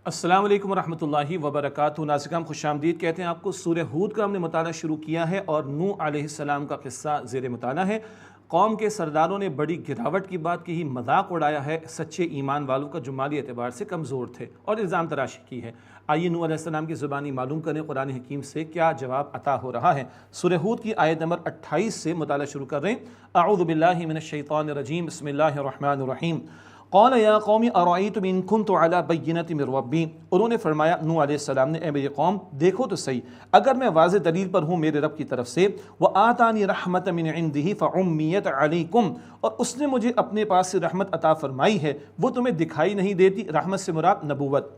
السلام علیکم ورحمۃ اللہ وبرکاتہ۔ ناظرین خوش آمدید کہتے ہیں آپ کو۔ سورہ ہود کا ہم نے مطالعہ شروع کیا ہے اور نوح علیہ السلام کا قصہ زیر مطالعہ ہے۔ قوم کے سرداروں نے بڑی گراوٹ کی بات کی، مذاق اڑایا ہے سچے ایمان والوں کا جو مالی اعتبار سے کمزور تھے، اور الزام تراشی کی ہے۔ آئیے نوح علیہ السلام کی زبانی معلوم کریں قرآن حکیم سے کیا جواب عطا ہو رہا ہے۔ سورہ ہود کی آیت نمبر 28 سے مطالعہ شروع کر رہے ہیں۔ اعوذ باللہ من الشیطان الرجیم، بسم اللہ الرحمن الرحیم۔ قال یا قوم ارأیتم ان کنت علی بینۃ من ربی، انہوں نے فرمایا نوح علیہ السلام نے، اے میری قوم دیکھو تو صحیح، اگر میں واضح دلیل پر ہوں میرے رب کی طرف سے، وآتانی رحمۃ من عنده فعمیت علیکم، اور اس نے مجھے اپنے پاس سے رحمت عطا فرمائی ہے، وہ تمہیں دکھائی نہیں دیتی۔ رحمت سے مراد نبوت۔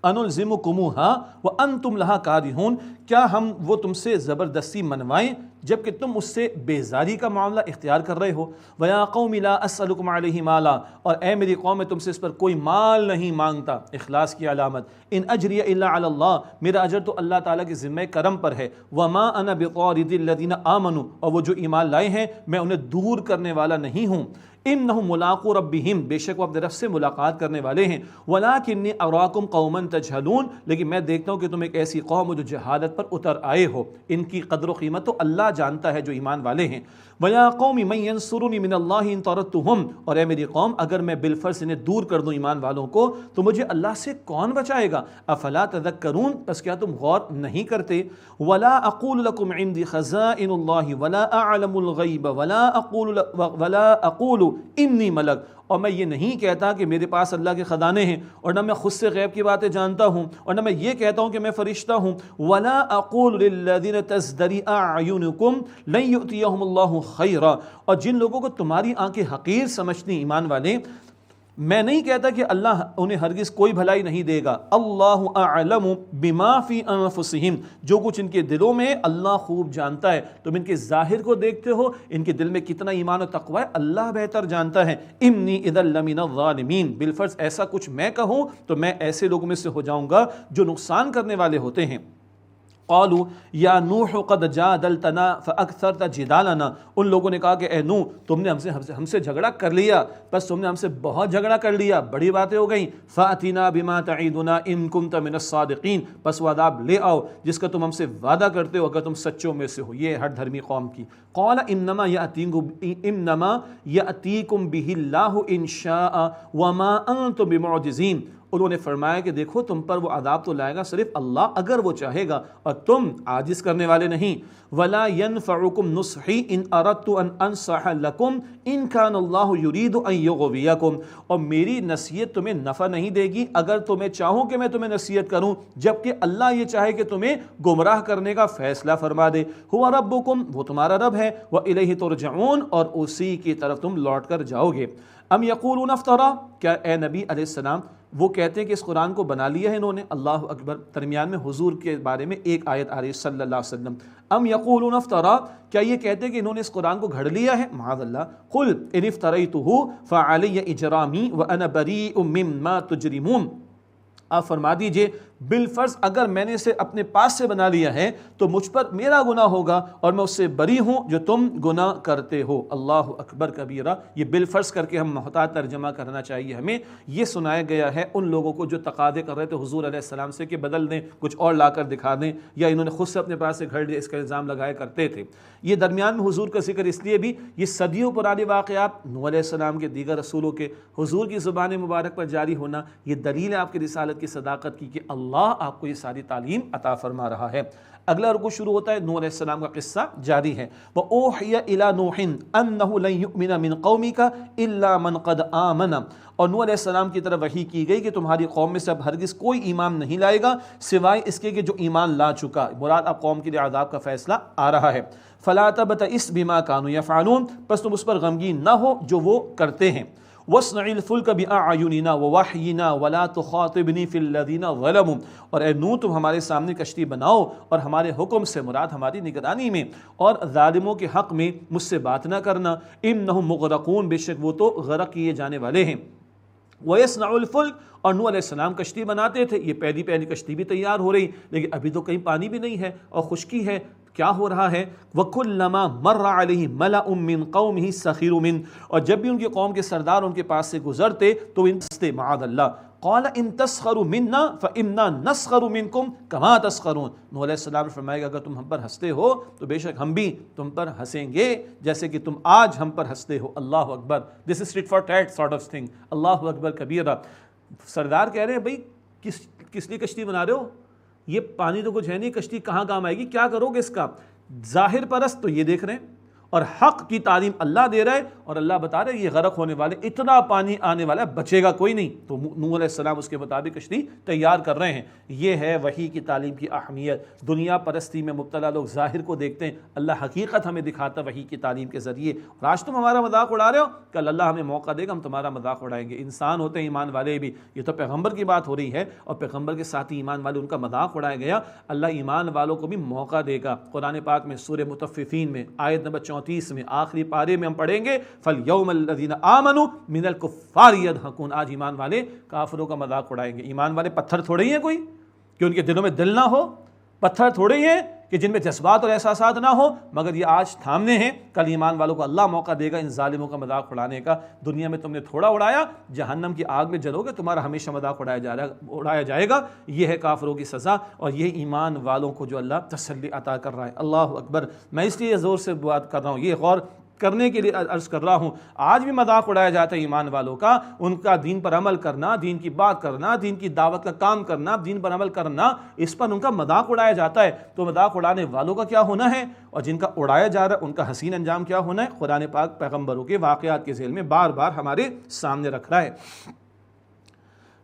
انلزمکموها وانتم لها کارہون، کیا ہم وہ تم سے زبردستی منوائیں جبکہ تم اس سے بیزاری کا معاملہ اختیار کر رہے ہو۔ وَيَا قَوْمِ لَا أَسْأَلُكُمْ عَلَيْهِ مَالًا، اور اے میری قوم میں تم سے اس پر کوئی مال نہیں مانگتا، اخلاص کی علامت۔ ان اجری الا علی اللہ، میرا اجر تو اللہ تعالیٰ کے ذمہ کرم پر ہے۔ وما انا بطارد الذین آمنوا، اور وہ جو ایمان لائے ہیں میں انہیں دور کرنے والا نہیں ہوں۔ انہم ملاقو ربہم، بے شک وہ اپنے رب سے ملاقات کرنے والے ہیں۔ ولکنی اراکم قوما تجہلون، لیکن میں دیکھتا ہوں کہ تم ایک ایسی قوم ہو جو جہالت پر اتر آئے ہو۔ ان کی قدر و قیمت تو اللہ جانتا ہے جو ایمان والے ہیں۔ وَيَا قَوْمِ مَنْ يَنْصُرُنِي مِنَ اللَّهِ إِن طَرَدتُّهُمْ، اور اے میری قوم اگر میں بالفرض انہیں دور کر دوں ایمان والوں کو تو مجھے اللہ سے کون بچائے گا؟ افلا تذکرون، پس کیا تم غور نہیں کرتے؟ وَلَا أَقُولُ لَكُمْ عِنْدِي خَزَائِنُ اللَّهِ وَلَا أَعْلَمُ الْغَيْبَ وَلَا أَقُولُ إِنِّي مَلَكٌ، اور میں یہ نہیں کہتا کہ میرے پاس اللہ کے خزانے ہیں، اور نہ میں خود سے غیب کی باتیں جانتا ہوں، اور نہ میں یہ کہتا ہوں کہ میں فرشتہ ہوں۔ وَلَا أَقُولُ لِلَّذِينَ تَزْدَرِي أَعْيُنُكُمْ لَن يُؤْتِيَهُمُ اللَّهُ خَيْرًا، اور جن لوگوں کو تمہاری آنکھیں حقیر سمجھتی ایمان والے، میں نہیں کہتا کہ اللہ انہیں ہرگز کوئی بھلائی نہیں دے گا۔ اللہ اعلم بما فی انفسہم، جو کچھ ان کے دلوں میں اللہ خوب جانتا ہے۔ تم ان کے ظاہر کو دیکھتے ہو، ان کے دل میں کتنا ایمان و تقوی ہے اللہ بہتر جانتا ہے۔ انی اذا لمن الظالمین، بالفرض ایسا کچھ میں کہوں تو میں ایسے لوگوں میں سے ہو جاؤں گا جو نقصان کرنے والے ہوتے ہیں۔ قالوا یا نوح قد جادلتنا فاکثرت جدالنا، ان لوگوں نے کہا کہ اے نوح تم نے ہم سے جھگڑا کر لیا، بس تم نے ہم سے بہت جھگڑا کر لیا، بڑی باتیں ہو گئیں۔ فاتنا بما تعیدنا ان کنت من الصادقین، بس وہ عذاب لے آؤ جس کا تم ہم سے وعدہ کرتے ہو اگر تم سچوں میں سے ہو۔ یہ ہر دھرمی قوم کی۔ قال انما یأتیکم بہ اللہ ان شاء وما انتم بمعجزین، انہوں نے فرمایا کہ دیکھو تم پر وہ عذاب تو لائے گا صرف اللہ اگر وہ چاہے گا، اور تم عاجز کرنے والے نہیں۔ وَلَا يَنْفَعُكُمْ نُصْحِي إِنْ أَرَدْتُ أَنْ أَنْصَحَ لَكُمْ إِنْ كَانَ اللَّهُ يُرِيدُ أَنْ يُغْوِيَكُمْ، اور میری نصیحت تمہیں نفع نہیں دے گی اگر تمہیں چاہوں کہ میں تمہیں نصیحت کروں جبکہ اللہ یہ چاہے کہ تمہیں گمراہ کرنے کا فیصلہ فرما دے۔ هُوَ رَبُّكُمْ، وہ تمہارا رب ہے، وَإِلَيْهِ تُرْجَعُونَ، اور اسی کی طرف تم لوٹ کر جاؤ گے۔ ام یقولون افترا، کیا اے نبی علیہ السلام وہ کہتے ہیں کہ اس قرآن کو بنا لیا ہے انہوں نے؟ اللہ اکبر، درمیان میں حضور کے بارے میں ایک آیت آ رہی ہے صلی اللہ علیہ وسلم۔ ام یقولون افترا، کیا یہ کہتے ہیں کہ انہوں نے اس قرآن کو گھڑ لیا ہے؟ معاذ اللہ۔ قل ان افتریتہ فعلی اجرامی وانا بریء مما تجرمون، آپ فرما دیجئے بالفرض اگر میں نے اسے اپنے پاس سے بنا لیا ہے تو مجھ پر میرا گناہ ہوگا اور میں اس سے بری ہوں جو تم گناہ کرتے ہو۔ اللہ اکبر کبیرہ، یہ بالفرض کر کے ہم محتاط ترجمہ کرنا چاہیے ہمیں۔ یہ سنایا گیا ہے ان لوگوں کو جو تقاضے کر رہے تھے حضور علیہ السلام سے کہ بدل دیں، کچھ اور لا کر دکھا دیں، یا انہوں نے خود سے اپنے پاس سے گھڑ لیا، اس کا الزام لگایا کرتے تھے۔ یہ درمیان میں حضور کا ذکر اس لیے بھی، یہ صدیوں پرانے واقعات نوح علیہ السلام کے، دیگر رسولوں کے، حضور کی زبان مبارک پر جاری ہونا، یہ دلیل ہے آپ کی رسالت کی صداقت کی کہ اللہ آپ کو یہ ساری تعلیم عطا فرما رہا ہے۔ اگلا رکوع شروع ہوتا ہے، نوح علیہ السلام کا قصہ جاری ہے۔ وَأُوحِيَ إِلَى نُوحٍ أَنَّهُ لَن يُؤْمِنَ مِن قَوْمِكَ إِلَّا مَنْ قَدْ آمَنَ، اور نوح علیہ السلام کی طرف وحی کی گئی کہ تمہاری قوم میں سے اب ہرگز کوئی ایمان نہیں لائے گا سوائے اس کے کہ جو ایمان لا چکا، مراد اب قوم کے لیے عذاب کا فیصلہ آ رہا ہے۔ فَلَا تَبْتَئِسْ بِمَا كَانُوا يَفْعَلُونَ، پس تم اس پر غمگین نہ ہو جو وہ کرتے ہیں۔ وَاصْنَعِ الْفُلْكَ بِأَعْيُنِنَا وَوَحْيِنَا وَلَا تُخَاطِبْنِي فِي الَّذِينَ ظَلَمُوا، اور اے نوح تم ہمارے سامنے کشتی بناؤ اور ہمارے حکم سے، مراد ہماری نگرانی میں، اور ظالموں کے حق میں مجھ سے بات نہ کرنا۔ إِنَّهُمْ مُغْرَقُونَ، بے شک وہ تو غرق کیے جانے والے ہیں۔ وَيَصْنَعُ الْفُلْكَ، اور نوح علیہ السلام کشتی بناتے تھے، یہ پہلی کشتی بھی تیار ہو رہی، لیکن ابھی تو کہیں پانی بھی نہیں ہے اور خشکی ہے۔ کیا ہو رہا ہے؟ وَكُلَّمَا مَرَّ عَلَيْهِ مَلَأٌ مِّن قَوْمِهِ سَخِرُوا مِنْهُ، اور جب بھی ان کی قوم کے سردار ان کے پاس سے گزرتے تو ان سے معاذ اللہ قال ان تسخروا منا فإنا نسخر منکم کما تسخرون، نوح علیہ السلام نے فرمایا کہ اگر تم ہم پر ہنستے ہو تو بے شک ہم بھی تم پر ہنسیں گے جیسے کہ تم آج ہم پر ہنستے ہو۔ اللہ اکبر، this is tit for tat sort of thing, اللہ اکبر کبیرہ۔ سردار کہہ رہے ہیں بھائی کس لیے کشتی بنا رہے ہو؟ یہ پانی تو کچھ ہے نہیں، کشتی کہاں کام آئے گی، کیا کرو گے اس کا؟ ظاہر پرست تو یہ دیکھ رہے ہیں اور حق کی تعلیم اللہ دے رہا ہے، اور اللہ بتا رہے ہیں یہ غرق ہونے والے، اتنا پانی آنے والا ہے بچے گا کوئی نہیں، تو نوح علیہ السلام اس کے مطابق کشتی تیار کر رہے ہیں۔ یہ ہے وحی کی تعلیم کی اہمیت۔ دنیا پرستی میں مبتلا لوگ ظاہر کو دیکھتے ہیں، اللہ حقیقت ہمیں دکھاتا وحی کی تعلیم کے ذریعے۔ اور آج تم ہمارا مذاق اڑا رہے ہو، کل اللہ ہمیں موقع دے گا ہم تمہارا مذاق اڑائیں گے۔ انسان ہوتے ہیں ایمان والے بھی، یہ تو پیغمبر کی بات ہو رہی ہے، اور پیغمبر کے ساتھ ہی ایمان والے ان کا مذاق اڑایا گیا، اللہ ایمان والوں کو بھی موقع دے گا۔ قرآن پاک میں سورہ مطففین میں آیت نمبر 34 میں آخری پارے میں ہم پڑھیں گے فَالْيَوْمَ الَّذِينَ آمَنُوا مِنَ الْكُفَّارِ يَضْحَكُونَ، آج ایمان والے کافروں کا مذاق اڑائیں گے۔ ایمان والے پتھر تھوڑے ہی ہیں کوئی کہ ان کے دلوں میں دل نہ ہو، پتھر تھوڑے ہی ہیں کہ جن میں جذبات اور احساسات نہ ہو، مگر یہ آج تھامنے ہیں، کل ایمان والوں کو اللہ موقع دے گا ان ظالموں کا مذاق اڑانے کا۔ دنیا میں تم نے تھوڑا اڑایا، جہنم کی آگ میں جلو گے، تمہارا ہمیشہ مذاق اڑایا جائے گا۔ یہ ہے کافروں کی سزا، اور یہ ایمان والوں کو جو اللہ تسلی عطا کر رہا ہے۔ اللہ اکبر۔ میں اس لیے زور سے بات کر رہا ہوں، یہ غور کرنے کے لیے عرض کر رہا ہوں۔ آج بھی مذاق اڑایا جاتا ہے ایمان والوں کا، ان کا دین پر عمل کرنا، دین کی بات کرنا، دین کی دعوت کا کام کرنا، دین پر عمل کرنا، اس پر ان کا مذاق اڑایا جاتا ہے۔ تو مذاق اڑانے والوں کا کیا ہونا ہے، اور جن کا اڑایا جا رہا ہے ان کا حسین انجام کیا ہونا ہے، قرآن پاک پیغمبروں کے واقعات کے ذیل میں بار بار ہمارے سامنے رکھ رہا ہے۔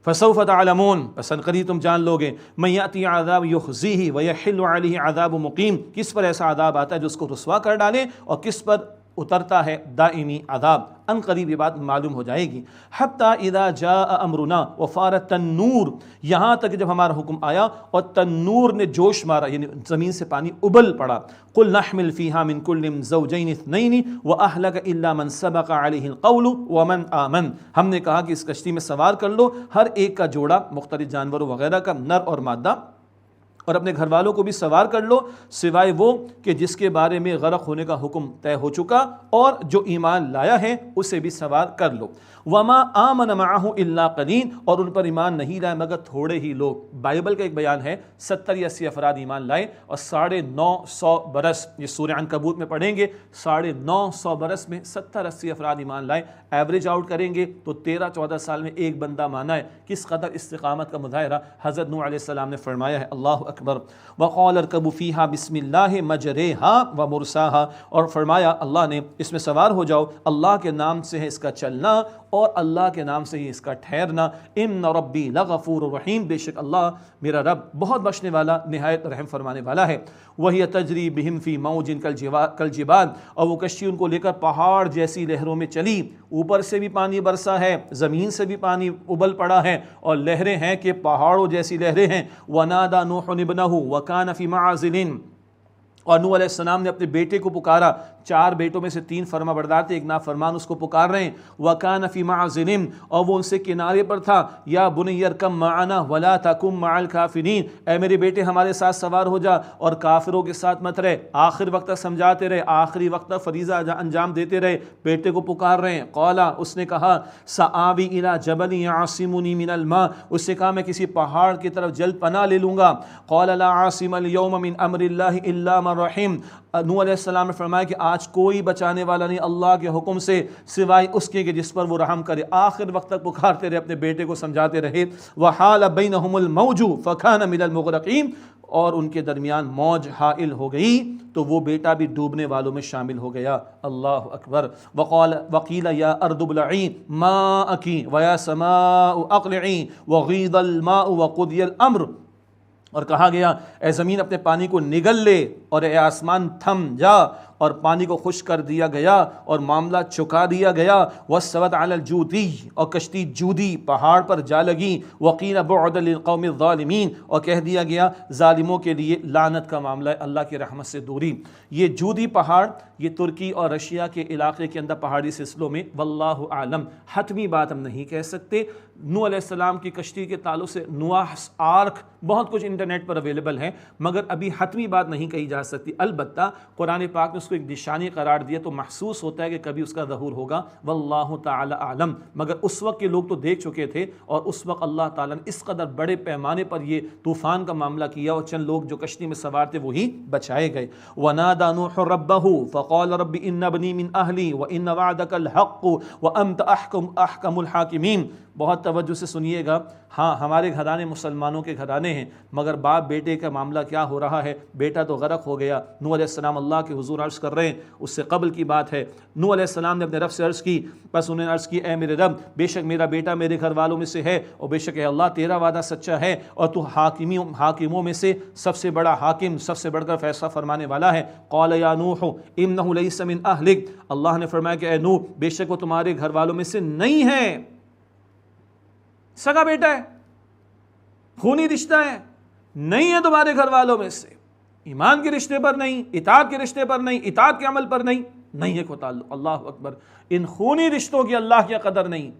فَسَوْفَ تَعْلَمُونَ، پس عنقریب تم جان لوگے، مَن یَأْتِی عَذَابٌ یُخْزِیہ وَیَحِلُّ عَلَیہ عَذَابٌ مُقِیم، کس پر ایسا عذاب آتا ہے جو اس کو رسوا کر ڈالے، اور کس پر اترتا ہے دائمی عذاب۔ ان قریب یہ بات معلوم ہو جائے گی۔ حتیٰ اذا جاء امرنا وفارت التنور، یہاں تک جب ہمارا حکم آیا اور تنور نے جوش مارا، یعنی زمین سے پانی ابل پڑا۔ قل نحمل فیہا من کل زوجین اثنین واہلک الا من سبق علیہ القول ومن آمن، ہم نے کہا کہ اس کشتی میں سوار کر لو ہر ایک کا جوڑا مختلف جانوروں وغیرہ کا، نر اور مادہ، اور اپنے گھر والوں کو بھی سوار کر لو سوائے وہ کہ جس کے بارے میں غرق ہونے کا حکم طے ہو چکا، اور جو ایمان لایا ہے اسے بھی سوار کر لو۔ وما آمن معه الا قلیل، اور ان پر ایمان نہیں لائے مگر تھوڑے ہی لوگ۔ بائبل کا ایک بیان ہے 70 یا 80 افراد ایمان لائے، اور 950 برس، یہ سورہ عنکبوت میں پڑھیں گے، 950 برس میں 70-80 افراد ایمان لائے۔ ایوریج آؤٹ کریں گے تو 13-14 سال میں ایک بندہ مانا ہے۔ کس قدر استقامت کا مظاہرہ حضرت نوح علیہ السلام نے فرمایا ہے۔ اللہ اکبر۔ وقال ارکبوا فیہا بسم اللہ مجریہا ومرساہا، اور فرمایا اللہ نے اس میں سوار ہو جاؤ، اللہ کے نام سے ہے اس کا چلنا اور اللہ کے نام سے ہی اس کا ٹھہرنا۔ ان ربی لغفور رحیم، بے شک اللہ میرا رب بہت بخشنے والا نہایت رحم فرمانے والا ہے۔ وہی تجری بہم فی موج کالجبال، اور وہ کشتی ان کو لے کر پہاڑ جیسی لہروں میں چلی، اوپر سے بھی پانی برسا ہے، زمین سے بھی پانی ابل پڑا ہے، اور لہریں ہیں کہ پہاڑوں جیسی لہریں ہیں۔ ونادى نوح ابنہ وکان فی معزل، اور نوح علیہ السلام نے اپنے بیٹے کو پکارا، 4 بیٹوں میں سے 3 فرما بردار تھے، ایک نافرمان اس کو پکار رہے ہیں۔ وَكَانَ فِي مَعْزِلٍ، اور وہ ان سے کنارے پر تھا۔ یا بُنِيَّ ارْكَب مَعَنَا وَلَا تَكُن مَعَ الْكَافِرِينَ، اے میرے بیٹے ہمارے ساتھ سوار ہو جا اور کافروں کے ساتھ مت رہے۔ آخر وقت تک سمجھاتے رہے، آخری وقت تک فریضہ انجام دیتے رہے، بیٹے کو پکار رہے ہیں۔ قَالَ، اس نے کہا، سَآوِي إِلَى جَبَلٍ يَعْصِمُنِي مِنَ الْمَاءِ، اس سے کہا میں کسی پہاڑ کی طرف جلد پناہ لے لوں گا۔ قَالَ لَا عَاصِمَ الْيَوْمَ مِنْ أَمْرِ اللَّهِ إِلَّا مَن رَحِمَ، نوح علیہ السلام نے فرمایا کہ آج کوئی بچانے والا نہیں اللہ کے حکم سے سوائے اس کے کہ جس پر وہ رحم کرے۔ آخر وقت تک پکارتے رہے، اپنے بیٹے کو سمجھاتے رہے۔ وَحَالَ بَيْنَهُمُ الْمَوْجُ فَكَانَ مِنَ الْمُغْرَقِينَ، اور ان کے درمیان موج حائل ہو گئی تو وہ بیٹا بھی ڈوبنے والوں میں شامل ہو گیا۔ اللہ اکبر۔ وَقِيلَ يَا أَرْضُ ابْلَعِي مَاءَكِ وَيَا سَمَاءُ أَقْلِعِي وَغِيضَ الْمَاءُ وَقُضِيَ الْأَمْرُ، اور کہا گیا اے زمین اپنے پانی کو نگل لے، اور اے آسمان تھم جا، اور پانی کو خشک کر دیا گیا اور معاملہ چکا دیا گیا۔ وَاسْتَوَتْ عَلَى الْجُودِيِّ، اور کشتی جودی پہاڑ پر جا لگی۔ وَقِيلَ بُعْدًا لِلْقَوْمِ الظَّالِمِينَ، اور کہہ دیا گیا ظالموں کے لیے لعنت کا معاملہ ہے، اللہ کی رحمت سے دوری۔ یہ جودی پہاڑ یہ ترکی اور رشیا کے علاقے کے اندر پہاڑی سلسلوں میں، واللہ اعلم، حتمی بات ہم نہیں کہہ سکتے۔ نوح علیہ السلام کی کشتی کے تعلق سے نوح's آرک بہت کچھ انٹرنیٹ پر اویلیبل ہے، مگر ابھی حتمی بات نہیں کہی جا سکتی۔ البتہ قرآن پاک میں اس کو ایک نشانی قرار دیا تو محسوس ہوتا ہے کہ کبھی اس کا ظہور ہوگا، واللہ تعالی اعلم۔ مگر اس وقت کے لوگ تو دیکھ چکے تھے، اور اس وقت اللہ تعالیٰ نے اس قدر بڑے پیمانے پر یہ طوفان کا معاملہ کیا، اور چند لوگ جو کشتی میں سوار تھے وہی بچائے گئے۔ وَنَادَى نُوحٌ رَبَّهُ فَقَالَ رَبِّ إِنَّ ابْنِي مِنْ أَهْلِي وَإِنَّ وَعْدَكَ الْحَقُّ وَأَنْتَ أَحْكَمُ الْحَاكِمِينَ۔ بہت توجہ سے سنیے گا، ہاں ہمارے گھرانے مسلمانوں کے گھرانے ہیں، مگر باپ بیٹے کا معاملہ کیا ہو رہا ہے؟ بیٹا تو غرق ہو گیا۔ نوح علیہ السلام اللہ کے حضور عرض کر رہے ہیں، اس سے قبل کی بات ہے، نوح علیہ السلام نے اپنے رب سے عرض کی، بس انہوں نے عرض کی، اے میرے رب، بے شک میرا بیٹا میرے گھر والوں میں سے ہے، اور بے شک اے اللہ تیرا وعدہ سچا ہے، اور تو حاکموں میں سے سب سے بڑا حاکم، سب سے بڑھ کر فیصلہ فرمانے والا ہے۔ قال یا نوح انہ لیس من اہلک، اللہ نے فرمایا کہ اے نوح، بے شک وہ تمہارے گھر والوں میں سے نہیں ہے، سگا بیٹا ہے، خونی رشتہ ہے، نہیں ہے تمہارے گھر والوں میں سے، ایمان کے رشتے پر نہیں، اطاعت کے رشتے پر نہیں، اطاعت کے عمل پر نہیں ہے کوئی تعلق۔ اللہ اکبر، ان خونی رشتوں کی اللہ کی قدر نہیں،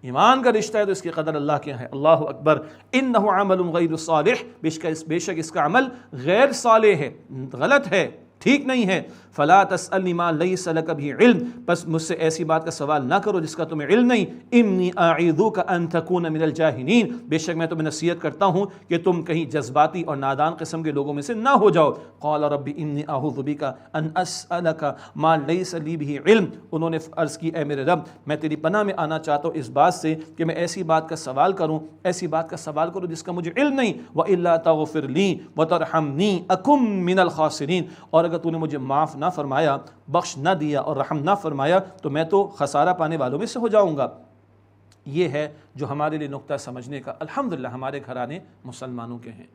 ایمان کا رشتہ ہے تو اس کی قدر اللہ کے ہے۔ اللہ اکبر، انہ عمل غیر صالح، بے شک اس کا عمل غیر صالح ہے، غلط ہے، ٹھیک نہیں ہے۔ فلا تسألنی ما لیس لک بہ علم، بس مجھ سے ایسی بات کا سوال نہ کرو جس کا تمہیں علم نہیں۔ انی اعیذک ان تکون من الجاہلین، بے شک میں تمہیں نصیحت کرتا ہوں کہ تم کہیں جذباتی اور نادان قسم کے لوگوں میں سے نہ ہو جاؤ۔ قال رب انی اعوذ بک ان اسألک ما لیس لی بہ علم، انہوں نے عرض کی، اے میرے رب، میں تیری پناہ میں آنا چاہتا ہوں اس بات سے کہ میں ایسی بات کا سوال کروں جس کا مجھے علم نہیں۔ وَإِلَّا تَغْفِرْ لِي وَتَرْحَمْنِي أَكُن مِّنَ الْخَاسِرِينَ، اور اگر تو نے مجھے معاف نہ فرمایا، بخش نہ دیا اور رحم نہ فرمایا تو میں تو خسارہ پانے والوں میں سے ہو جاؤں گا۔ یہ ہے جو ہمارے لیے نقطہ سمجھنے کا۔ الحمدللہ ہمارے گھرانے مسلمانوں کے ہیں،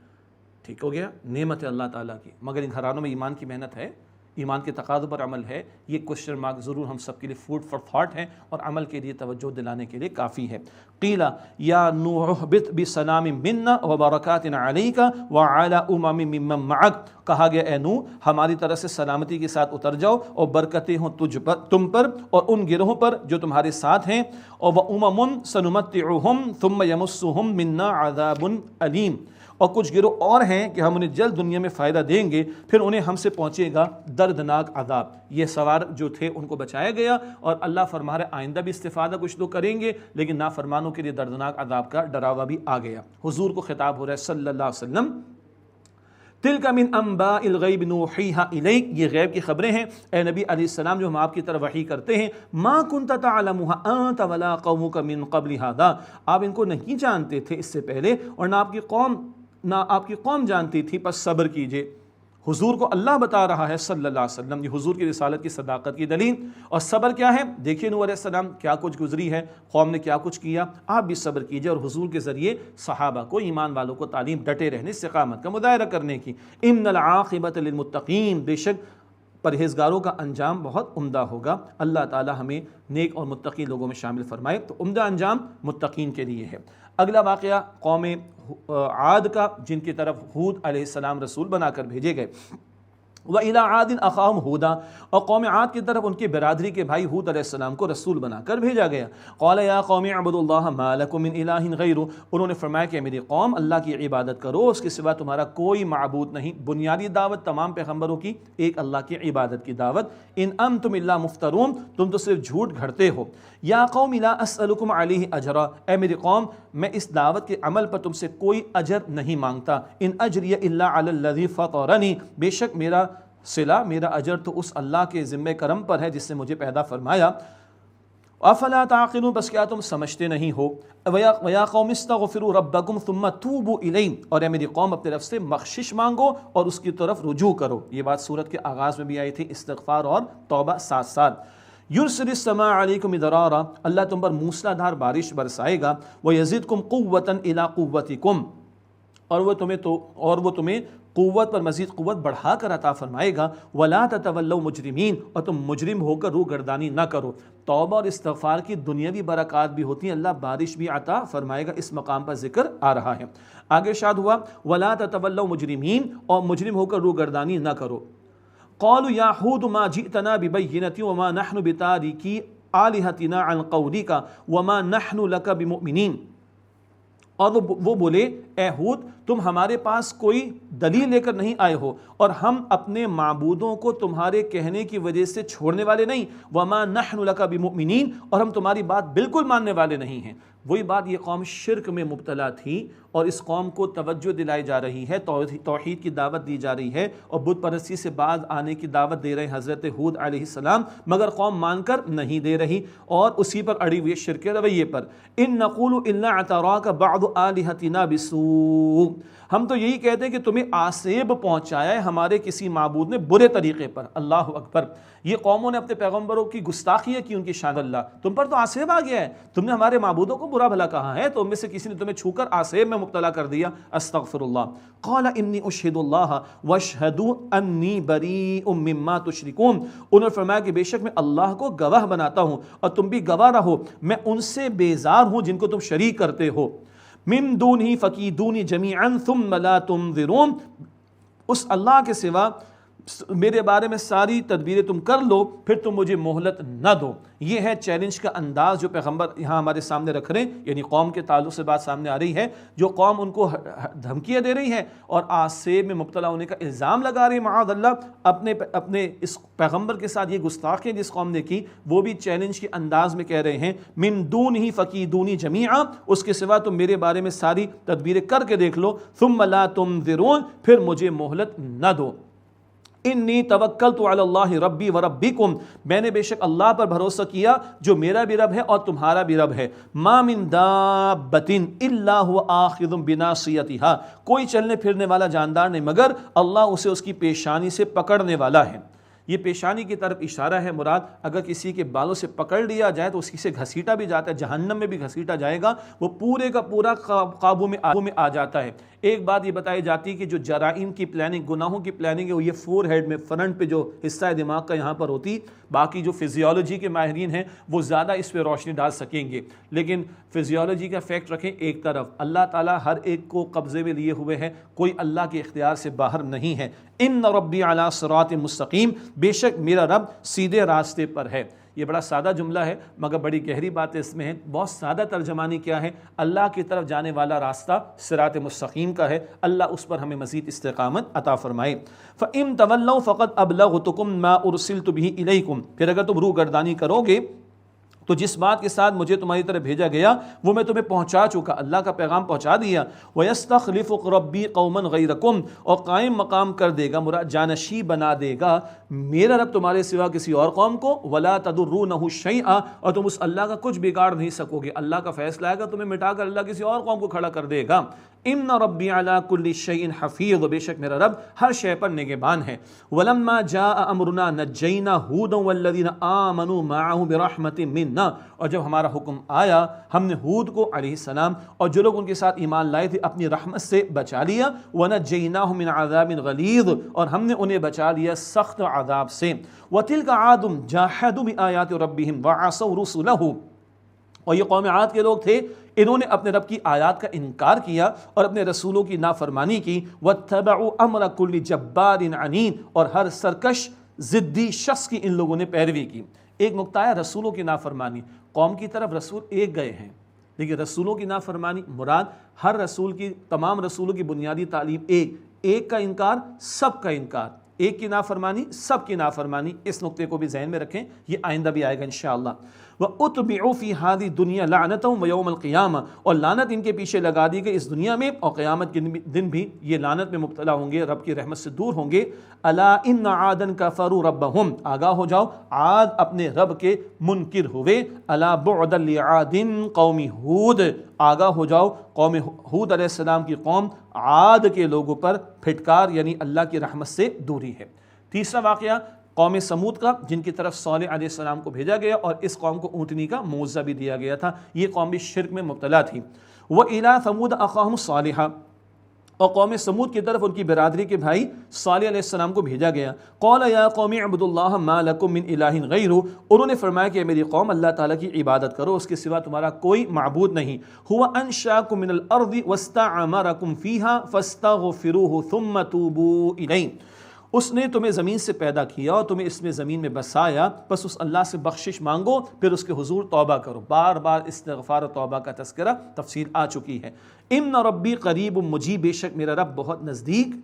ٹھیک ہو گیا، نعمت ہے اللہ تعالیٰ کی، مگر ان گھرانوں میں ایمان کی محنت ہے، ایمان کے تقاضوں پر عمل ہے۔ یہ کوشچن مارک ضرور ہم سب کے لیے فوڈ فار تھاٹ ہے، اور عمل کے لیے توجہ دلانے کے لیے کافی ہے۔ قیل یا نوح اہبط بسلام منا وبرکات علیک وعلی امم ممن معک، کہا گیا اے نوح ہماری طرف سے سلامتی کے ساتھ اتر جاؤ اور برکتیں ہوں تم پر اور ان گروہوں پر جو تمہارے ساتھ ہیں، اور وامم سنمتعہم ثم یمسہم منا عذاب علیم، اور کچھ گروہ اور ہیں کہ ہم انہیں جلد دنیا میں فائدہ دیں گے، پھر انہیں ہم سے پہنچے گا دردناک عذاب۔ یہ سوار جو تھے ان کو بچایا گیا، اور اللہ فرما رہے آئندہ بھی استفادہ کچھ لوگ کریں گے، لیکن نافرمانوں کے لیے دردناک عذاب کا ڈراوا بھی آ گیا۔ حضور کو خطاب ہو رہا ہے صلی اللہ علیہ وسلم، تلک من انباء الغیب نوحیہا الیک، یہ غیب کی خبریں ہیں اے نبی علیہ السلام جو ہم آپ کی طرف وحی کرتے ہیں۔ ما کنت تعلمها انت ولا قومک من قبل هذا، آپ ان کو نہیں جانتے تھے اس سے پہلے، اور نہ آپ کی قوم جانتی تھی، پس صبر کیجئے۔ حضور کو اللہ بتا رہا ہے صلی اللہ علیہ وسلم، یہ حضور کی رسالت کی صداقت کی دلیل۔ اور صبر کیا ہے؟ دیکھیے نوح علیہ السلام کیا کچھ گزری ہے، قوم نے کیا کچھ کیا، آپ بھی صبر کیجئے، اور حضور کے ذریعے صحابہ کو، ایمان والوں کو تعلیم ڈٹے رہنے، استقامت کا مظاہرہ کرنے کی۔ ان العاقبۃ للمتقین، بے شک پرہیزگاروں کا انجام بہت عمدہ ہوگا۔ اللہ تعالی ہمیں نیک اور متقی لوگوں میں شامل فرمائے۔ تو عمدہ انجام متقین کے لیے ہے۔ اگلا واقعہ قوم عاد کا، جن کی طرف ہود علیہ السلام رسول بنا کر بھیجے گئے۔ وَإِلَىٰ عَادٍ أَخَاهُمْ هُودًا، اور قوم عاد کی طرف ان کی برادری کے بھائی ہود علیہ السلام کو رسول بنا کر بھیجا گیا۔ قَالَ يَا قَوْمِ اعْبُدُوا اللَّهَ مَا لَكُم مِّنْ إِلَٰهٍ غَيْرُهُ، انہوں نے فرمایا کہ میری قوم اللہ کی عبادت کرو، اس کے سوا تمہارا کوئی معبود نہیں۔ بنیادی دعوت تمام پیغمبروں کی ایک اللہ کی عبادت کی دعوت۔ ان انتم الا مفترون، تم تو صرف جھوٹ گھڑتے ہو۔ یا قوم لا اسألکم علیہ اجرا، اے میری قوم میں اس دعوت کے عمل پر تم سے کوئی اجر نہیں مانگتا۔ ان اجری الا علی الذی فطرنی، بے شک میرا صلہ، میرا اجر تو اس اللہ کے ذمہ کرم پر ہے جس نے مجھے پیدا فرمایا۔ افلا تعقلون، بس کیا تم سمجھتے نہیں ہو۔ ویا قوم استغفروا ربکم ثم توبوا الیہ، اور اے میری قوم اپنے رب سے بخشش مانگو اور اس کی طرف رجوع کرو۔ یہ بات سورت کے آغاز میں بھی آئی تھی، استغفار اور توبہ ساتھ ساتھ۔ یرسل السماء علیکم مدرارا، اللہ تم پر موسلا دھار بارش برسائے گا۔ ویزدکم قوتا الی قوتکم، اور وہ تمہیں قوت پر مزید قوت بڑھا کر عطا فرمائے گا۔ ولا تتولوا مجرمین، اور تم مجرم ہو کر روگردانی نہ کرو۔ توبہ اور استغفار کی دنیاوی برکات بھی ہوتی ہیں، اللہ بارش بھی عطا فرمائے گا، اس مقام پر ذکر آ رہا ہے۔ آگے ارشاد ہوا ولا تتولوا مجرمین، اور مجرم ہو کر روگردانی نہ کرو۔ قالوا یا ہود ما جئتنا ببینۃ وما نحن بتارکی آلہتنا عن قولک وما نحن لک بمؤمنین، اور وہ بولے اے ہود تم ہمارے پاس کوئی دلیل لے کر نہیں آئے ہو اور ہم اپنے معبودوں کو تمہارے کہنے کی وجہ سے چھوڑنے والے نہیں، وما نحن لک بمؤمنین، اور ہم تمہاری بات بالکل ماننے والے نہیں ہیں۔ وہی بات، یہ قوم شرک میں مبتلا تھی اور اس قوم کو توجہ دلائی جا رہی ہے، توحید کی دعوت دی جا رہی ہے اور بت پرستی سے باز آنے کی دعوت دے رہے ہیں حضرت ہود علیہ السلام، مگر قوم مان کر نہیں دے رہی اور اسی پر اڑی ہوئی شرک کے رویے پر۔ ان نقول الا اعتراک بعض آلہتنا بسوء، ہم تو یہی کہتے ہیں کہ تمہیں آسیب پہنچایا ہے ہمارے کسی معبود نے برے طریقے پر۔ اللہ اکبر، یہ قوموں نے اپنے پیغمبروں کی گستاخی کی، ان کی شان اللہ، تم پر تو آسیب آ گیا ہے، تم نے ہمارے معبودوں کو برا بھلا کہا ہے تو ان میں سے کسی نے تمہیں چھو کر آسیب میں مبتلا کر دیا۔ استغفر اللہ۔ قال انی اشہد اللہ واشہدوا انی بریء مما تشرکون، انہوں نے فرمایا کہ بے شک میں اللہ کو گواہ بناتا ہوں اور تم بھی گواہ رہو، میں ان سے بیزار ہوں جن کو تم شریک کرتے ہو۔ من دونہ فکیدونی جمیعا ثم لا تنظرون، اس اللہ کے سوا میرے بارے میں ساری تدبیریں تم کر لو پھر تم مجھے مہلت نہ دو۔ یہ ہے چیلنج کا انداز جو پیغمبر یہاں ہمارے سامنے رکھ رہے ہیں، یعنی قوم کے تعلق سے بات سامنے آ رہی ہے، جو قوم ان کو دھمکیاں دے رہی ہے اور آسیب میں مبتلا ہونے کا الزام لگا رہی ہے معاذ اللہ، اپنے اس پیغمبر کے ساتھ یہ گستاخیاں جس قوم نے کی وہ بھی چیلنج کے انداز میں کہہ رہے ہیں من دونہ فکیدونی جمیعا، اس کے سوا تم میرے بارے میں ساری تدبیریں کر کے دیکھ لو، ثم لا تنظرون، پھر مجھے مہلت نہ دو۔ انی توکلت علی اللہ ربی و ربکم، میں نے بے شک اللہ پر بھروسہ کیا جو میرا بھی رب ہے اور تمہارا بھی رب ہے۔ ما من دابۃ الا هو آخذ بناصیتھا، کوئی چلنے پھرنے والا جاندار نہیں مگر اللہ اسے اس کی پیشانی سے پکڑنے والا ہے۔ یہ پیشانی کی طرف اشارہ ہے، مراد اگر کسی کے بالوں سے پکڑ لیا جائے تو اسی سے گھسیٹا بھی جاتا ہے، جہنم میں بھی گھسیٹا جائے گا، وہ پورے کا پورا قابو میں آ جاتا ہے۔ ایک بات یہ بتائی جاتی ہے کہ جو جرائم کی پلاننگ، گناہوں کی پلاننگ ہے وہ یہ فور ہیڈ میں، فرنٹ پہ جو حصہ ہے دماغ کا یہاں پر ہوتی، باقی جو فزیولوجی کے ماہرین ہیں وہ زیادہ اس پہ روشنی ڈال سکیں گے، لیکن فزیولوجی کا فیکٹ رکھیں ایک طرف، اللہ تعالیٰ ہر ایک کو قبضے میں لیے ہوئے ہے، کوئی اللہ کے اختیار سے باہر نہیں ہے۔ ان ربی علی صراط مستقیم، بے شک میرا رب سیدھے راستے پر ہے۔ یہ بڑا سادہ جملہ ہے مگر بڑی گہری باتیں اس میں ہیں۔ بہت سادہ ترجمانی کیا ہے؟ اللہ کی طرف جانے والا راستہ صراط مستقیم کا ہے، اللہ اس پر ہمیں مزید استقامت عطا فرمائے۔ فَإِن تَوَلَّوْا فَقَدْ أَبْلَغْتُكُمْ مَا أُرْسِلْتُ بِهِ إِلَيْكُمْ، پھر اگر تم روگردانی کرو گے تو جس بات کے ساتھ مجھے تمہاری طرف بھیجا گیا وہ میں تمہیں پہنچا چکا، اللہ کا پیغام پہنچا دیا۔ وَيَسْتَخْلِفُ رَبِّي قَوْمًا غَيْرَكُمْ، اور قائم مقام کر دے گا، مراد جانشی بنا دے گا میرا رب تمہارے سوا کسی اور قوم کو۔ وَلَا تَضُرُّونَهُ شَيْئًا، اور تم اس اللہ کا کچھ بگاڑ نہیں سکو گے، اللہ کا فیصلہ آئے گا تمہیں مٹا کر اللہ کسی اور قوم کو کھڑا کر دے گا۔ ان ربی علی کل شیء حفیظ، بے شک میرا رب ہر شے پر نگہبان ہے۔ ولما جاء امرنا نجینا ہودا والذین آمنوا معه برحمت منا، اور جب ہمارا حکم آیا ہم نے ہود کو علیہ السلام اور جو لوگ ان کے ساتھ ایمان لائے تھے اپنی رحمت سے بچا لیا۔ ونجیناهم من عذاب غلیظ، اور ہم نے انہیں بچا لیا سخت عذاب سے۔ وتلک عاد جاحدوا بآیات ربهم وعصوا رسله، اور یہ قوم عاد کے لوگ تھے، انہوں نے اپنے رب کی آیات کا انکار کیا اور اپنے رسولوں کی نافرمانی کی۔ واتبعوا امر کل جبار عنید، اور ہر سرکش ضدی شخص کی ان لوگوں نے پیروی کی۔ ایک نقطہ ہے رسولوں کی نافرمانی، قوم کی طرف رسول ایک گئے ہیں لیکن رسولوں کی نافرمانی، مراد ہر رسول کی، تمام رسولوں کی بنیادی تعلیم ایک کا انکار سب کا انکار، ایک کی نافرمانی سب کی نافرمانی۔ اس نقطے کو بھی ذہن میں رکھیں، یہ آئندہ بھی آئے گا انشاءاللہ۔ وَأُتْبِعُوا فِي هَذِهِ الدُّنْيَا لَعْنَةً وَيَوْمَ الْقِيَامَةِ، اور لعنت ان کے پیچھے لگا دی گئی اس دنیا میں اور قیامت کے دن بھی یہ لعنت میں مبتلا ہوں گے، رب کی رحمت سے دور ہوں گے۔ أَلَا إِنَّ عَادًا كَفَرُوا رَبَّهُمْ، آگاہ ہو جاؤ عاد اپنے رب کے منکر ہوئے۔ أَلَا بُعْدًا لِعَادٍ قوم ہود، آگاہ ہو جاؤ قوم ہود علیہ السلام کی قوم عاد کے لوگوں پر پھٹکار یعنی اللہ کی رحمت سے دوری ہے۔ تیسرا واقعہ قوم سمود کا، جن کی طرف صالح علیہ السلام کو بھیجا گیا اور اس قوم کو اونٹنی کا موزہ بھی دیا گیا تھا، یہ قوم بھی شرک میں مبتلا تھی۔ وَإِلَىٰ ثَمُودَ أَخَاهُمْ صَالِحًا، اور قوم سمود کی طرف ان کی برادری کے بھائی صالح علیہ السلام کو بھیجا گیا۔ قَالَ يَا قَوْمِ اعْبُدُوا اللَّهَ مَا لَكُم مِّنْ إِلَٰهٍ غَيْرُهُ، انہوں نے فرمایا کہ میری قوم اللہ تعالیٰ کی عبادت کرو، اس کے سوا تمہارا کوئی معبود نہیں۔ هُوَ أَنشَأَكُم مِّنَ الْأَرْضِ وَاسْتَعْمَرَكُم فِيهَا فَاسْتَغْفِرُوهُ ثُمَّ تُوبُوا إِلَيْهِ، اس نے تمہیں زمین سے پیدا کیا اور تمہیں اس میں زمین میں بسایا، بس اس اللہ سے بخشش مانگو، پھر اس کے حضور توبہ کرو۔ بار بار استغفار و توبہ کا تذکرہ تفصیل آ چکی ہے۔ ان ربی قریب مجیب، بے شک میرا رب بہت نزدیک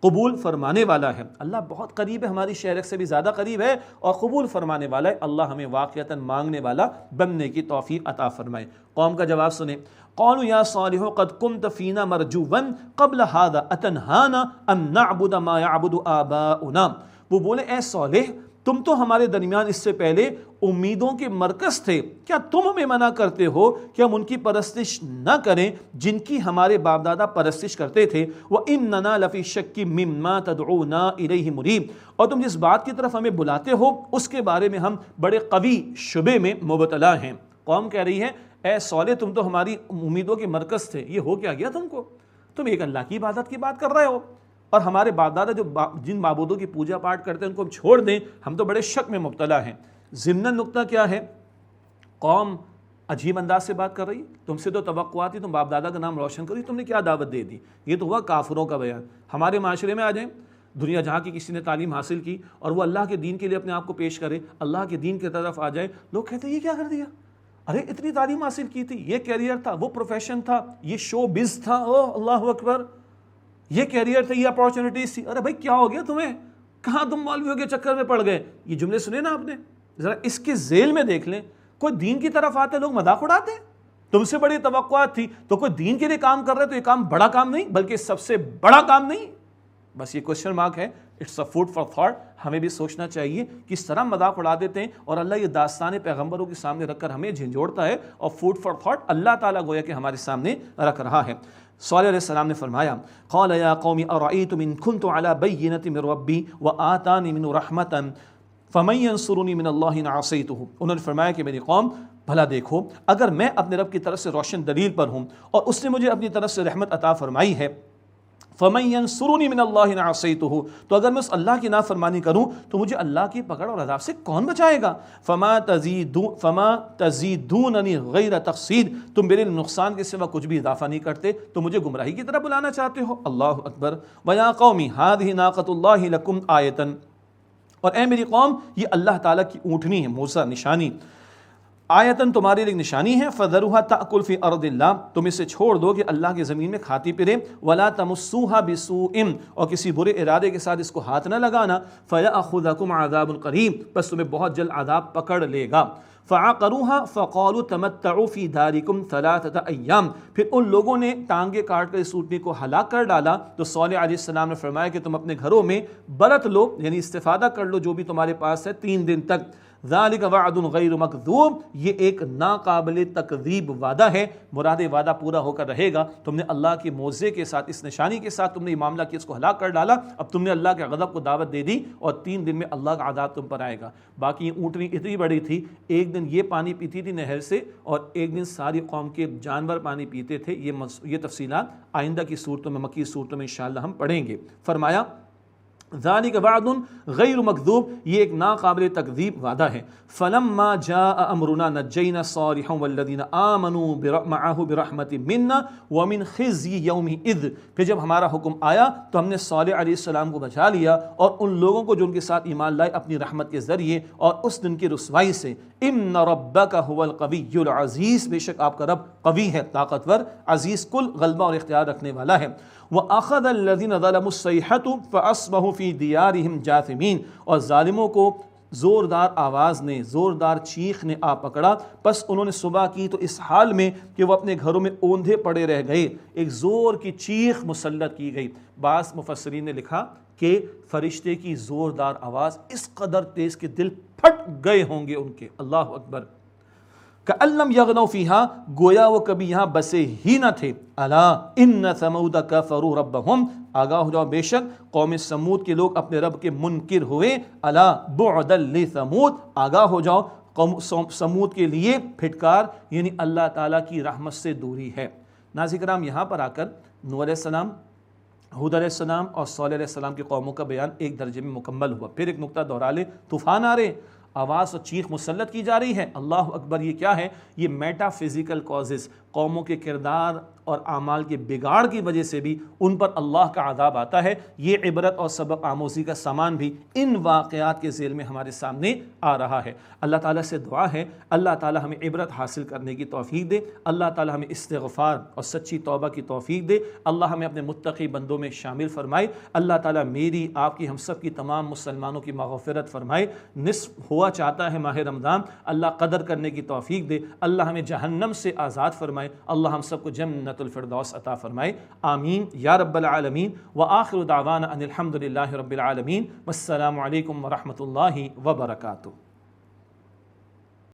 قبول فرمانے والا ہے۔ اللہ بہت قریب ہے، ہماری شہرک سے بھی زیادہ قریب ہے اور قبول فرمانے والا ہے۔ اللہ ہمیں واقعتاً مانگنے والا بننے کی توفیق عطا فرمائے۔ قوم کا جواب سنیں۔ قالوا یا صالح قد كنت فينا مرجوا قبل هذا اتنهانا ان نعبد ما يعبد آباؤنا۔ وہ بولے اے صالح تم تو ہمارے درمیان اس سے پہلے امیدوں کے مرکز تھے، کیا تم ہمیں منع کرتے ہو کہ ہم ان کی پرستش نہ کریں جن کی ہمارے باپ دادا پرستش کرتے تھے؟ وَإِنَّنَا لَفِي شَكٍّ مِّمَّا تَدْعُونَا إِلَيْهِ مُرِيبٍ، اور تم جس بات کی طرف ہمیں بلاتے ہو اس کے بارے میں ہم بڑے قوی شبے میں مبتلا ہیں۔ قوم کہہ رہی ہے اے صالح تم تو ہماری امیدوں کے مرکز تھے، یہ ہو کیا گیا تم کو؟ تم ایک اللہ کی عبادت کی بات کر رہے ہو اور ہمارے باپ دادا جو جن معبودوں کی پوجا پاٹ کرتے ہیں ان کو ہم چھوڑ دیں، ہم تو بڑے شک میں مبتلا ہیں۔ ضمناً نقطہ کیا ہے؟ قوم عجیب انداز سے بات کر رہی، تم سے تو توقعات تھی تم باپ دادا کا نام روشن کری، تم نے کیا دعوت دے دی؟ یہ تو ہوا کافروں کا بیان۔ ہمارے معاشرے میں آ جائیں، دنیا جہاں کی کسی نے تعلیم حاصل کی اور وہ اللہ کے دین کے لیے اپنے آپ کو پیش کرے، اللہ کے دین کی طرف آ جائے، لوگ کہتے ہیں یہ کیا کر دیا؟ ارے اتنی تعلیم حاصل کی تھی، یہ کیریئر تھا، وہ پروفیشن تھا، یہ شو بز تھا، او اللہ اکبر، یہ کیریئر تھا، یہ اپارچونیٹیز تھی۔ ارے بھائی کیا ہو گیا تمہیں؟ کہاں تم مولویوں کے چکر میں پڑ گئے؟ یہ جملے سنے نا آپ نے، ذرا اس کے ذیل میں دیکھ لیں۔ کوئی دین کی طرف آتے لوگ مذاق اڑاتے ہیں، تم سے بڑی توقعات تھی تو کوئی دین کے لیے کام کر رہے تو یہ کام بڑا کام نہیں بلکہ سب سے بڑا کام نہیں؟ بس یہ کوشچن مارک ہے، it's a food for thought. ہمیں بھی سوچنا چاہیے کس طرح مذاق اڑا دیتے ہیں اور اللہ یہ داستان پیغمبروں کے سامنے رکھ کر ہمیں جھنجھوڑتا ہے، اور فوڈ فار تھاٹ اللہ تعالیٰ گویا کہ ہمارے سامنے رکھ رہا ہے۔ صالح علیہ السلام نے فرمایا قال یا قوم ارأیتم ان کنت علی بینۃ من ربی وآتانی منہ رحمۃ فمن ینصرنی من اللہ ان عصیتہ۔ انہوں نے فرمایا کہ میری قوم بھلا دیکھو، اگر میں اپنے رب کی طرف سے روشن دلیل پر ہوں اور اس نے مجھے اپنی طرف سے رحمت عطا فرمائی ہے، فَمَن يَنصُرُنِي مِنَ اللَّهِ إِنْ عَصَيْتُهُ، تو اگر میں اس اللہ کی نافرمانی کروں تو مجھے اللہ کی پکڑ اور عذاب سے کون بچائے گا؟ فَمَا تَزِيدُونَنِي غَيْرَ تَخْسِيدٍ، تم میرے نقصان کے سوا کچھ بھی اضافہ نہیں کرتے، تو مجھے گمراہی کی طرف بلانا چاہتے ہو؟ اللہ اکبر۔ وَيَا قَوْمِ هَٰذِهِ نَاقَةُ اللَّهِ لَكُمْ آیَةً، اور اے میری قوم یہ اللہ تعالیٰ کی اونٹنی ہے، موسیٰ نشانی، آیتن تمہارے لیے نشانی ہے، فَذَرُوهَا تَأْكُلْ فِي أَرْضِ اللَّهِ، تم اسے چھوڑ دو کہ اللہ کی زمین میں کھاتی پھرے، وَلَا تَمُسُّوهَا بِسُوءٍ، اور کسی برے ارادے کے ساتھ اس کو ہاتھ نہ لگانا، فَيَأْخُذَكُمْ عَذَابٌ قَرِيبٌ، بس تمہیں بہت جلد عذاب پکڑ لے گا۔ فَعَقَرُوهَا فَقَالُوا تَمَتَّعُوا فِي دَارِكُمْ ثَلَاثَةَ أَيَّامٍ، پھر ان لوگوں نے ٹانگیں کاٹ کر اس اونٹنی کو ہلاک کر ڈالا، تو صالح علیہ السلام نے فرمایا کہ تم اپنے گھروں میں برت لو، یعنی استفادہ کر لو جو بھی تمہارے پاس ہے 3 دن تک۔ ذَلِكَ وَعْدٌ غَيْرُ مَكْذُوبٍ، یہ ایک ناقابل تکذیب وعدہ ہے، مراد وعدہ پورا ہو کر رہے گا۔ تم نے اللہ کے معجزے کے ساتھ، اس نشانی کے ساتھ تم نے یہ معاملہ کیا، اس کو ہلاک کر ڈالا، اب تم نے اللہ کے غضب کو دعوت دے دی اور 3 دن میں اللہ کا عذاب تم پر آئے گا۔ باقی یہ اونٹنی اتنی بڑی تھی، ایک دن یہ پانی پیتی تھی نہر سے اور ایک دن ساری قوم کے جانور پانی پیتے تھے۔ یہ تفصیلات آئندہ کی صورتوں میں، مکی صورتوں میں انشاءاللہ ہم پڑھیں گے۔ فرمایا ذَلِكَ وَعْدٌ غَيْرُ مَكْذُوبٍ، یہ ایک ناقابل تکذیب وعدہ ہے۔ فَلَمَّا جَاءَ أَمْرُنَا نَجَّيْنَا صَالِحًا وَالَّذِينَ آمَنُوا مَعَهُ بِرَحْمَةٍ مِنَّا وَمِنْ خِزْيِ يَوْمِئِذٍ، پھر جب ہمارا حکم آیا تو ہم نے صالح علیہ السلام کو بچا لیا اور ان لوگوں کو جو ان کے ساتھ ایمان لائے اپنی رحمت کے ذریعے اور اس دن کی رسوائی سے۔ إِنَّ رَبَّكَ هُوَ الْقَوِيُّ الْعَزِيزُ، بے شک آپ کا رب قوی ہے، طاقتور، عزیز، کل غلبہ اور اختیار رکھنے والا ہے۔ وَأَخَذَ الَّذِينَ ظَلَمُوا الصَّيْحَةُ فَأَصْبَحُوا فِي دِيَارِهِمْ جَاثِمِينَ، اور ظالموں کو زوردار آواز نے، زوردار چیخ نے آ پکڑا، پس انہوں نے صبح کی تو اس حال میں کہ وہ اپنے گھروں میں اوندھے پڑے رہ گئے۔ ایک زور کی چیخ مسلط کی گئی۔ بعض مفسرین نے لکھا کہ فرشتے کی زوردار آواز اس قدر تیز کہ دل پھٹ گئے ہوں گے ان کے۔ اللہ اکبر۔ كَأَن لَّمْ يَغْنَوْا فِيهَا، گویا وہ کبھی یہاں بسے ہی نہ تھے۔ أَلَا إِنَّ ثَمُودَ كَفَرُوا رَبَّهُمْ، آگاہ ہو جاؤ بے شک قوم سمود کے لوگ اپنے رب کے منکر ہوئے۔ أَلَا بُعْدًا لِثَمُود، آگاہ ہو جاؤ قوم سمود کے لیے پھٹکار، یعنی اللہ تعالیٰ کی رحمت سے دوری ہے۔ ناظرین کرام، یہاں پر آ کر نوح علیہ السلام، ہود علیہ السلام اور صالح علیہ السلام کی قوموں کا بیان ایک درجے میں مکمل ہوا۔ پھر ایک نقطہ دہرا لیں، طوفان آ رہے، آواز اور چیخ مسلط کی جا رہی ہے۔ اللہ اکبر، یہ کیا ہے؟ یہ میٹا فزیکل کازز، قوموں کے کردار اور اعمال کے بگاڑ کی وجہ سے بھی ان پر اللہ کا عذاب آتا ہے۔ یہ عبرت اور سبق آموزی کا سامان بھی ان واقعات کے ذیل میں ہمارے سامنے آ رہا ہے۔ اللہ تعالیٰ سے دعا ہے اللہ تعالیٰ ہمیں عبرت حاصل کرنے کی توفیق دے، اللہ تعالیٰ ہمیں استغفار اور سچی توبہ کی توفیق دے، اللہ ہمیں اپنے متقی بندوں میں شامل فرمائے، اللہ تعالیٰ میری، آپ کی، ہم سب کی، تمام مسلمانوں کی مغفرت فرمائے۔ نصف ہوا چاہتا ہے ماہ رمضان، اللہ قدر کرنے کی توفیق دے، اللہ ہمیں جہنم سے آزاد فرمائے، اللہ ہم سب کو جنت الفردوس عطا فرمائے، آمین یا رب العالمین۔ وآخر دعوانا ان الحمد للہ رب العالمین، والسلام علیکم ورحمۃ اللہ وبرکاتہ۔